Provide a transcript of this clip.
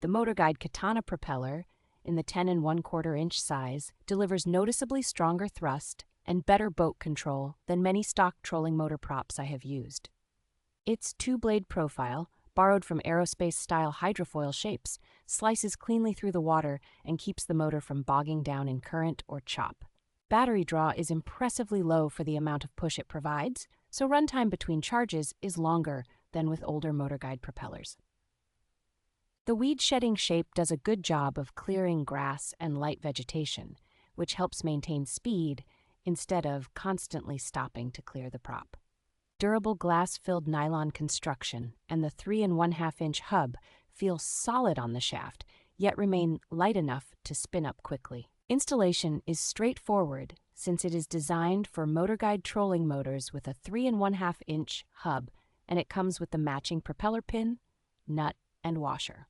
The MotorGuide Katana Propeller, in the 10.25-inch size, delivers noticeably stronger thrust and better boat control than many stock trolling motor props I have used. Its two-blade profile, borrowed from aerospace-style hydrofoil shapes, slices cleanly through the water and keeps the motor from bogging down in current or chop. Battery draw is impressively low for the amount of push it provides, so runtime between charges is longer than with older MotorGuide propellers. The weed-shedding shape does a good job of clearing grass and light vegetation, which helps maintain speed instead of constantly stopping to clear the prop. Durable glass-filled nylon construction and the 3.5-inch hub feel solid on the shaft, yet remain light enough to spin up quickly. Installation is straightforward since it is designed for MotorGuide trolling motors with a 3.5-inch hub, and it comes with the matching propeller pin, nut, and washer.